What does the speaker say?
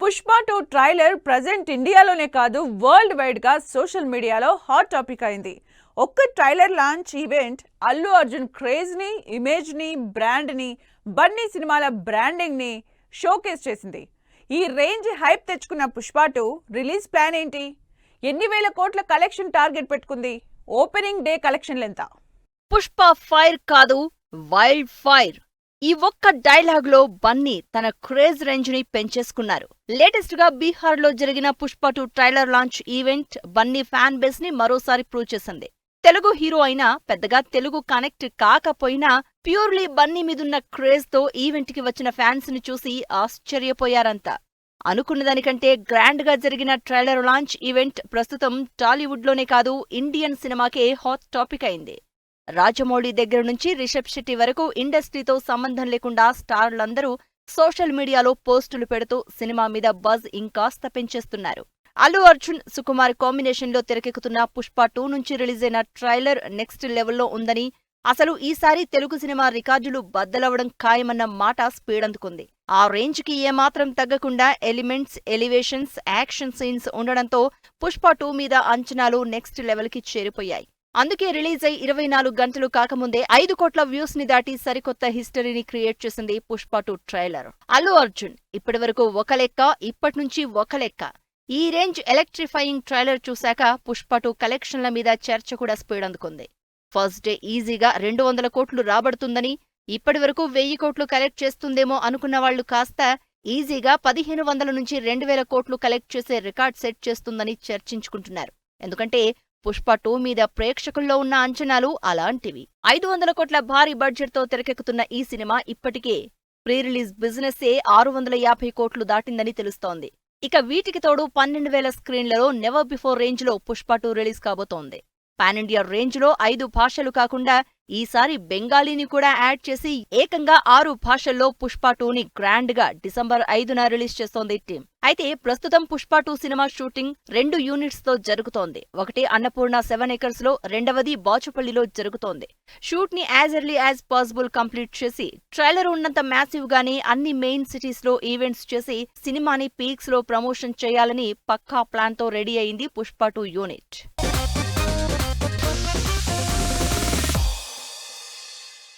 Pushpa 2 trailer present ఇండియాలోనే కాదు world wide గా సోషల్ మీడియాలో హాట్ టాపిక్ అయింది. ఒక్క trailer launch event Allu Arjun craze ని, ఇమేజ్ ని, బ్రాండ్ ని, బన్నీ సినిమాల బ్రాండింగ్ ని షోకేస్ చేసింది. ఈ రేంజ్ హైప్ తెచ్చుకున్న పుష్ప 2 రిలీజ్ ప్లాన్ ఏంటి? ఎన్ని వేల కోట్ల కలెక్షన్ టార్గెట్ పెట్టుకుంది? ఓపెనింగ్ డే కలెక్షన్లు ఎంత? పుష్ప ఫైర్ కాదు, వైల్డ్ ఫైర్. ఈ ఒక్క డైలాగ్ లో బన్నీ తన క్రేజ్ రేంజ్ ని పెంచేసుకున్నారు. లేటెస్ట్ గా బీహార్ లో జరిగిన Pushpa 2 trailer launch event Bunny fan base ని మరోసారి ప్రూవ్ చేసింది. తెలుగు హీరో అయినా పెద్దగా తెలుగు కనెక్ట్ కాకపోయినా ప్యూర్లీ బన్నీ మీదున్న క్రేజ్ తో ఈవెంట్ కి వచ్చిన ఫ్యాన్స్ ని చూసి ఆశ్చర్యపోయారంతా. అనుకున్న దానికంటే గ్రాండ్ గా జరిగిన ట్రైలర్ లాంచ్ ఈవెంట్ ప్రస్తుతం టాలీవుడ్ లోనే కాదు ఇండియన్ సినిమాకే హాట్ టాపిక్ అయింది. రాజమౌళి దగ్గర నుంచి రిషబ్ శెట్టి వరకు ఇండస్ట్రీతో సంబంధం లేకుండా స్టార్లందరూ సోషల్ మీడియాలో పోస్టులు పెడుతూ సినిమా మీద బజ్ ఇంకాస్త పెంచేస్తున్నారు. అల్లు అర్జున్, సుకుమార్ కాంబినేషన్లో తెరకెక్కుతున్న పుష్ప 2 నుంచి రిలీజైన ట్రైలర్ నెక్స్ట్ లెవెల్లో ఉందని, అసలు ఈసారి తెలుగు సినిమా రికార్డులు బద్దలవడం ఖాయమన్న మాట స్పీడ్ అందుకుంది. ఆ రేంజ్ కి ఏమాత్రం తగ్గకుండా ఎలిమెంట్స్, ఎలివేషన్స్, యాక్షన్ సీన్స్ ఉండడంతో పుష్ప 2 మీద అంచనాలు నెక్స్ట్ లెవెల్ కి చేరిపోయాయి. అందుకే రిలీజ్ అయి 24 గంటలు కాకముందే 5 కోట్ల వ్యూస్ ని దాటి సరికొత్త హిస్టరీని క్రియేట్ చేసింది పుష్ప 2 ట్రైలర్. అల్లు అర్జున్ ఇప్పటివరకు ఒక లెక్క, ఇప్పటినుంచి ఒక లెక్క. ఈ రేంజ్ ఎలక్ట్రిఫైయింగ్ ట్రైలర్ చూశాక పుష్ప 2 కలెక్షన్ల మీద చర్చ కూడా స్పీడ్ అందుకుంది. ఫస్ట్ డే ఈజీగా 200 కోట్లు రాబడుతుందని, ఇప్పటివరకు 1000 కోట్లు కలెక్ట్ చేస్తుందేమో అనుకున్న వాళ్లు కాస్త ఈజీగా 1500 నుంచి 2000 కోట్లు కలెక్ట్ చేసే రికార్డ్ సెట్ చేస్తుందని చర్చించుకుంటున్నారు. ఎందుకంటే పుష్ప 2 మీద ప్రేక్షకుల్లో ఉన్న అంచనాలు అలాంటివి. 500 కోట్ల భారీ బడ్జెట్ తో తెరకెక్కుతున్న ఈ సినిమా ఇప్పటికే ప్రీ రిలీజ్ బిజినెస్సే 650 కోట్లు దాటిందని తెలుస్తోంది. ఇక వీటికి తోడు 12,000 స్క్రీన్లలో నెవర్ బిఫోర్ రేంజ్ లో పుష్ప 2 రిలీజ్ కాబోతోంది. పాన్ ఇండియా రేంజ్ లో 5 భాషలు కాకుండా ఈసారి బెంగాలీని కూడా యాడ్ చేసి ఏకంగా 6 భాషల్లో పుష్ప 2ని గ్రాండ్ గా డిసెంబర్ 5న రిలీజ్ చేస్తోంది టీం. అయితే ప్రస్తుతం పుష్ప 2 సినిమా షూటింగ్ 2 యూనిట్స్ తో జరుగుతోంది. ఒకటి అన్నపూర్ణ 7 acres లో, రెండవది బాచుపల్లిలో జరుగుతోంది. షూట్ ని as early as possible complete చేసి ట్రైలర్ ఉన్నంత మ్యాసివ్ గానే అన్ని మెయిన్ సిటీస్ లో ఈవెంట్స్ చేసి సినిమాని పీక్స్ లో ప్రమోషన్ చేయాలని పక్కా ప్లాన్ తో రెడీ అయింది పుష్ప 2 యూనిట్.